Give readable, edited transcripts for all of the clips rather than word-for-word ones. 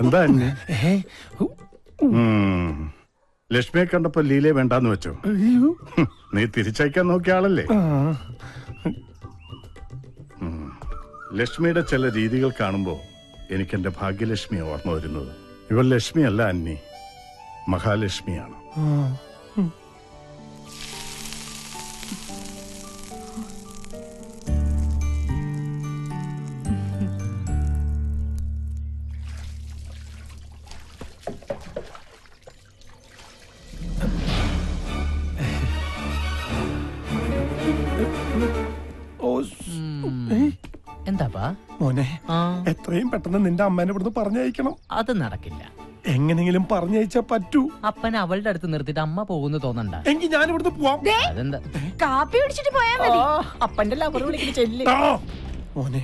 എന്താ ലക്ഷ്മിയെ കണ്ടപ്പോ ലീലയെ വേണ്ടാന്ന് വെച്ചോ? നീ തിരിച്ചയക്കാൻ നോക്കിയ ആളല്ലേ? ലക്ഷ്മിയുടെ ചില രീതികൾ കാണുമ്പോ എനിക്ക് എന്റെ ഭാഗ്യലക്ഷ്മിയെ ഓർമ്മ വരുന്നത്. ഇവൾ ലക്ഷ്മിയല്ല അന്നി, മഹാലക്ഷ്മിയാണ്. എന്താപ്പാ മോനെ, എത്രയും പെട്ടെന്ന് നിന്റെ അമ്മേനെ ഇവിടുന്ന് പറഞ്ഞയക്കണം. അത് നടക്കില്ല. എങ്ങനെങ്കിലും പറഞ്ഞയച്ചാ പറ്റൂ. അപ്പൻ അവളുടെ അടുത്ത് നിർത്തിട്ട് അമ്മ പോകുന്നു തോന്നണ്ട. എങ്കിൽ ഞാൻ ഇവിടുന്ന് പോവാം. അതെന്താ? കാപ്പി കുടിച്ചിട്ട് പോയാ മതി. അപ്പന്റെ ലവർ വിളിക്കുന്ന ചെല്ലി. മോനെ,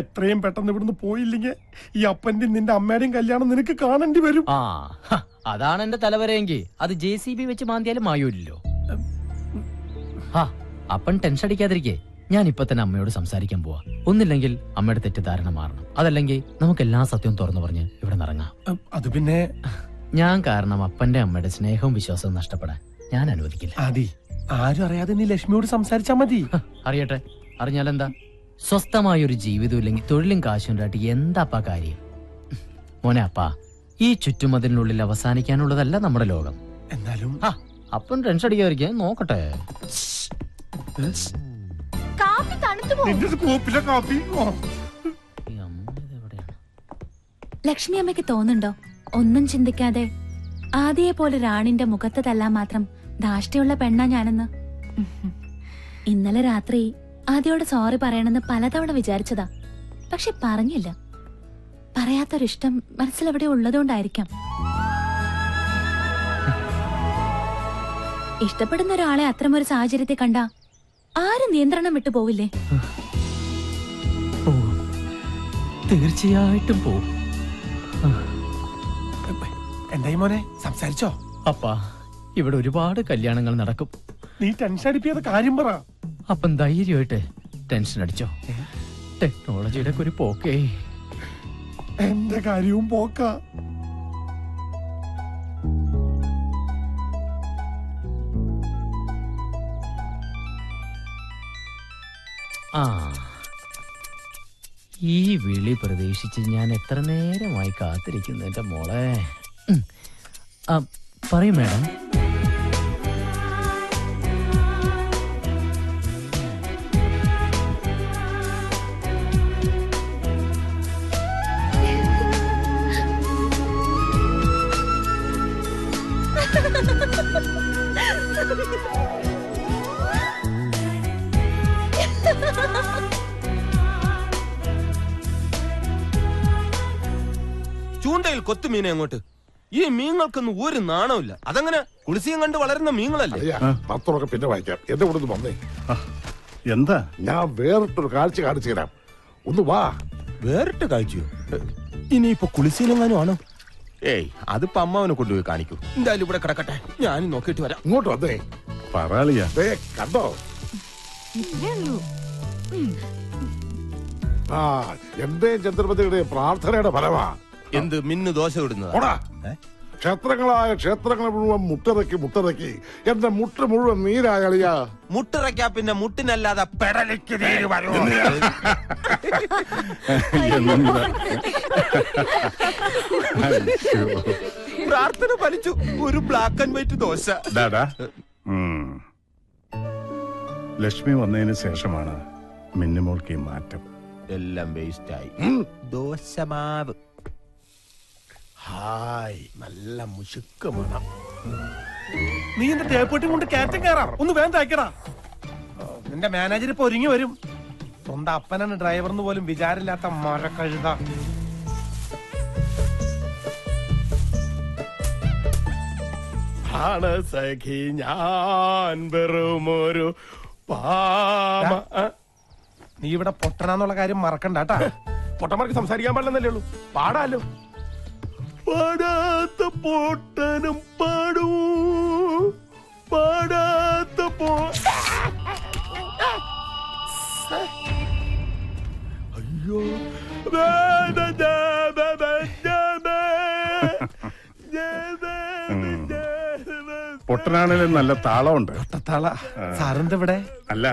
എത്രയും പെട്ടെന്ന് ഇവിടുന്ന് പോയില്ലെങ്കിൽ ഈ അപ്പന്റെയും നിന്റെ അമ്മയുടെയും കല്യാണം നിനക്ക് കാണേണ്ടി വരും. അതാണ് എന്റെ തലവരെങ്കിൽ അത് JCB വെച്ച് മാന്തിയാലും മായൂല്ലോ. അപ്പൻ ടെൻഷൻ അടിക്കാതിരിക്കേ. ഞാൻ ഇപ്പൊ തന്നെ അമ്മയോട് സംസാരിക്കാൻ പോവാ. ഒന്നില്ലെങ്കിൽ അമ്മയുടെ തെറ്റിദ്ധാരണ മാറണം, അതല്ലെങ്കിൽ നമുക്ക് എല്ലാ സത്യവും തുറന്നു പറഞ്ഞ് ഇവിടെ നിറങ്ങാം. അത് പിന്നെ ഞാൻ കാരണം അപ്പന്റെ അമ്മയുടെ സ്നേഹവും വിശ്വാസവും നഷ്ടപ്പെടാൻ ഞാൻ അനുവദിക്കില്ല. ആരും അറിയാതെ നീ ലക്ഷ്മിയോട് സംസാരിച്ചാ മതി. അറിയട്ടെ, അറിഞ്ഞാലെന്താ? സ്വസ്ഥമായൊരു ജീവിതം ഇല്ലെങ്കിൽ തൊഴിലും കാശും ഉണ്ടായിട്ട് എന്താപ്പാ കാര്യം? മോനെ അപ്പാ, ഈ ചുറ്റുമതിനുള്ളിൽ അവസാനിക്കാനുള്ളതല്ല നമ്മുടെ ലോകം. എന്നാലും അപ്പം ടെൻഷൻ അടിക്കാതിരിക്കാൻ നോക്കട്ടെ. കാപ്പി തണുത്തു ലക്ഷ്മി അമ്മയ്ക്ക് തോന്നുന്നുണ്ടോ ഒന്നും ചിന്തിക്കാതെ ആദ്യയെ പോലെ റാണിന്റെ മുഖത്ത് തല്ലാൻ മാത്രം ധാഷ്ട്യമുള്ള പെണ്ണാ ഞാനെന്ന്? ഇന്നലെ രാത്രി ആദ്യയോട് സോറി പറയണമെന്ന് പലതവണ വിചാരിച്ചതാ, പക്ഷെ പറഞ്ഞില്ല. പറയാത്തൊരിഷ്ടം മനസ്സിലെവിടെ ഉള്ളതുകൊണ്ടായിരിക്കാം. ഇഷ്ടപ്പെടുന്ന ഒരാളെ അത്തരമൊരു സാഹചര്യത്തെ കണ്ട ആരും നിയന്ത്രണം വിട്ടു പോവില്ലേ? തീർച്ചയായിട്ടും പോവും. എന്തായി മോനെ, സംസാരിച്ചോ? അപ്പാ, ഇവിടെ ഒരുപാട് കല്യാണങ്ങൾ നടക്കും. നീ ടെൻഷൻ അടിപ്പിയാതെ കാര്യം പറ. അപ്പം ധൈര്യമായിട്ട് ടെൻഷൻ അടിച്ചോ. ടെക്നോളജിയുടെ ഒരു പോക്കേ. എന്റെ കാര്യവും പോക്ക. ഈ വിളി പ്രതീക്ഷിച്ച് ഞാൻ എത്ര നേരമായി കാത്തിരിക്കുന്നു എന്റെ മോളെ. പറയൂ മാഡം. ചൂണ്ടയിൽ കൊത്തുമീനെ അങ്ങോട്ട്. ഈ മീങ്ങൾക്കൊന്നും ഒരു നാണമില്ല. അതങ്ങനെ കുളിസിയും കണ്ട് വളരുന്ന മീങ്ങളല്ലേ? പത്രമൊക്കെ പിന്നെ വായിക്കാം. എന്റെ കൂടെ വന്നേ. എന്താ? ഞാൻ വേറിട്ടൊരു കാഴ്ച കാണിച്ചു തരാം. ഒന്ന് വാ. വേറിട്ട കാഴ്ചയോ? ഇനിയിപ്പോ കുളിസിയിലെങ്ങാനും ആണോ? ഏയ്, അതിപ്പോ അമ്മാവനെ കൊണ്ടുപോയി കാണിക്കൂ. എന്തായാലും ഇവിടെ കിടക്കട്ടെ, ഞാൻ നോക്കിയിട്ട് വരാം. ഇങ്ങോട്ട് വന്നേ. പറയാളിയാ. കണ്ടോ? എന്റെ ചന്ദ്രപതിയുടെ പ്രാർത്ഥനയുടെ ഫലമാ. എന്ത് മിന്നു ദോശ ഇടുന്നത്? ക്ഷേത്രങ്ങളായ ക്ഷേത്രങ്ങൾ മുഴുവൻ മുട്ടിറക്കി എന്റെ മുട്ട് മുഴുവൻ നീരാളിയാ. മുട്ടിറക്കാ പിന്നെ മുട്ടിനല്ലാതെ പെടലിക്ക് നീര് വരും. പ്രാർത്ഥന ഫലിച്ചു. ഒരു black and white dosa. Lakshmi വന്നതിന് ശേഷമാണ് മിന്നുമോൾക്ക് ഈ മാറ്റം. എല്ലാം വേസ്റ്റായി. ദോശമാവ്. ഹായ്, നല്ല മുശുക്ക് മണം. നീ എന്റെ തേപ്പൊട്ടി കൊണ്ട് കയറ്റം കയറാം. ഒന്ന് വേഗം തയ്ക്കടാ. നിന്റെ മാനേജർ ഇപ്പൊ ഒരുങ്ങി വരും. സ്വന്തം അപ്പനാണ് ഡ്രൈവർന്ന് പോലും വിചാരമില്ലാത്ത മരക്കഴുത. ആണ് സഖി ഞാൻ വെറുമൊരു പാമ. നീ ഇവിടെ പൊട്ടനാന്നുള്ള കാര്യം മറക്കണ്ടാട്ടാ. പൊട്ടന്മാർക്ക് സംസാരിക്കാൻ പാടില്ലെന്നല്ലേ ഉള്ളൂ, പാടാലോ. പാടാത്ത പൊട്ടനും പാടൂ, പാടാത്ത അയ്യോ പൊട്ടനാണേലും നല്ല താളമുണ്ട്. സാറെന്തെവിടെ? അല്ല,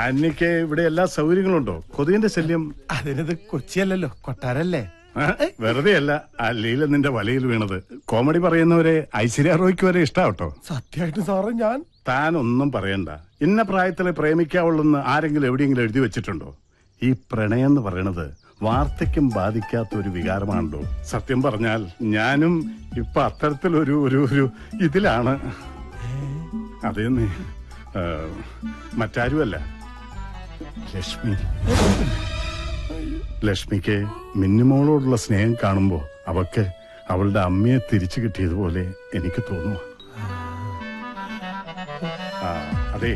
ആന്റിക്ക് ഇവിടെ എല്ലാ സൗകര്യങ്ങളുണ്ടോ? കൊതുകിന്റെ ശല്യം? അതിനത് കൊച്ചിയല്ലല്ലോ, കൊട്ടാരല്ലേ. വെറുതെ അല്ല ആ ലീല നിന്റെ വലയിൽ വീണത്. കോമഡി പറയുന്നവരെ ഐശ്വര്യ റോയ്ക്ക് വരെ ഇഷ്ടാവട്ടോ. സത്യമായിട്ട് സാറേ, ഞാൻ താനൊന്നും പറയണ്ട. ഇന്ന പ്രായത്തില് പ്രേമിക്കാവുള്ളെന്ന് ആരെങ്കിലും എവിടെയെങ്കിലും എഴുതി വെച്ചിട്ടുണ്ടോ? ഈ പ്രണയം എന്ന് പറയണത് വാർദ്ധക്യം ബാധിക്കാത്ത ഒരു വികാരമാണല്ലോ. സത്യം പറഞ്ഞാൽ ഞാനും ഇപ്പൊ അത്തരത്തിലൊരു ഒരു ഒരു ഇതിലാണ്. അതേന്ന് മറ്റാരുമല്ല, ലക്ഷ്മി. ലക്ഷ്മിക്ക് മിന്നുമോളോടുള്ള സ്നേഹം കാണുമ്പോ അവക്ക് അവളുടെ അമ്മയെ തിരിച്ചു കിട്ടിയതുപോലെ എനിക്ക് തോന്നുന്നു. അതെ,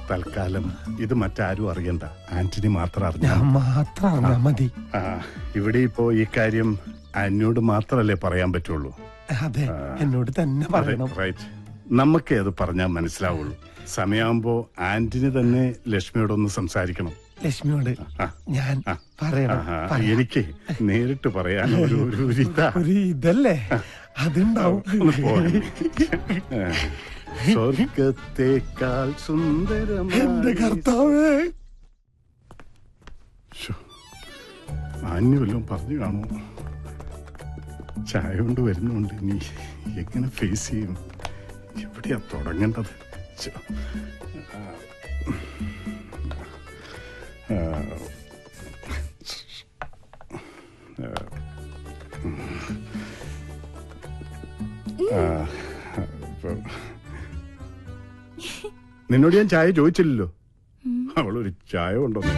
തൽക്കാലം ഇത് മറ്റാരും അറിയണ്ട. ആന്റണി മാത്രം അറിഞ്ഞാൽ മതി. ഇവിടെ ഇപ്പോ ഈ കാര്യം എന്നോട് മാത്രല്ലേ പറയാൻ പറ്റുള്ളൂ. അതെ, എന്നോട് തന്നെ പറയണം. റൈറ്റ്. നമുക്ക് അത് പറഞ്ഞാൽ മനസ്സിലാവുള്ളൂ. സമയമാകുമ്പോ ആന്റണി തന്നെ ലക്ഷ്മിയോടൊന്ന് സംസാരിക്കണം. ലക്ഷ്മിയോട് ഞാൻ പറയണം. എനിക്ക് നേരിട്ട് പറയാൻ ഒരു ഇതല്ലേ അതുണ്ടാവും. സ്വർഗത്തേക്കാൾ സുന്ദരമായ എന്റെ കർത്താവേ, ആന്യ വല്ലതും പറഞ്ഞു കാണുമോ? ചായ കൊണ്ട് വരുന്നുണ്ട്. ഇനി എങ്ങനെ ഫേസ് ചെയ്യും? എവിടെയാ തുടങ്ങേണ്ടത്? നിന്നോട് ഞാൻ ചായ ചോദിച്ചില്ലല്ലോ. അവളൊരു ചായ കൊണ്ടുവന്നു.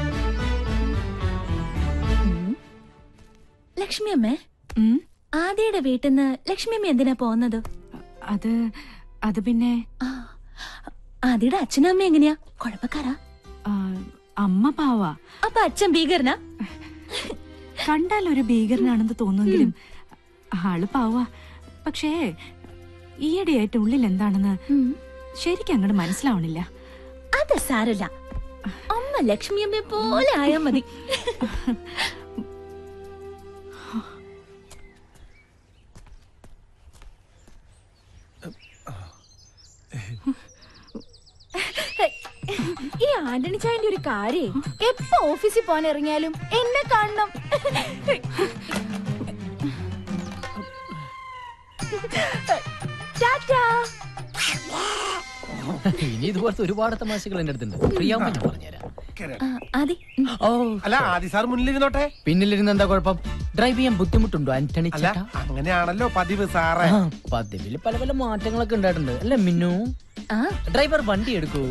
ലക്ഷ്മി അമ്മേ, ആദിയുടെ വീട്ടിൽ നിന്ന് ലക്ഷ്മി അമ്മ എന്തിനാ പോകുന്നത്? അത് പിന്നെ ആദിയുടെ അച്ഛനും അമ്മ എങ്ങനെയാ? കുഴപ്പക്കാരാ? അമ്മ പാവാ. അപ്പൊ അച്ഛൻ ഭീകരനാ? കണ്ടാൽ ഒരു ഭീകരനാണെന്ന് തോന്നുമെങ്കിലും ആള് പാവാ. പക്ഷേ ഈയിടെയായിട്ട് ഉള്ളിൽ എന്താണെന്ന് ശരിക്കും അങ്ങോട്ട് മനസ്സിലാവണില്ല. അത് സാരല്ല, അമ്മ ലക്ഷ്മി അമ്മയെ പോലെ ആയാ മതി. ഈ ആന്റണി ചായന്റെ ഒരു കാര്യം, എപ്പോ ഓഫീസിൽ പോകാൻ ഇറങ്ങിയാലും എന്നെ കാണണം. ഇനി ഇതുപോലത്തെ ഒരുപാട് തമാശകൾ എന്റെ അടുത്തുണ്ട്. പ്രിയാമ്മ ഞാൻ പറഞ്ഞുതരാം. അല്ല, ആദി സാർ മുന്നിലിരുന്നോട്ടെ. പിന്നിലിരുന്ന് എന്താ കുഴപ്പം? ഡ്രൈവ് ചെയ്യാൻ ബുദ്ധിമുട്ടുണ്ടോ ആന്റണി ചേട്ടാ? അങ്ങനെയാണല്ലോ പതിവ് സാറേ. പതിവിൽ പല പല മാറ്റങ്ങളൊക്കെ ഉണ്ടായിട്ടുണ്ട് അല്ലെ മിന്നു? ഡ്രൈവർ വണ്ടി എടുക്കൂ.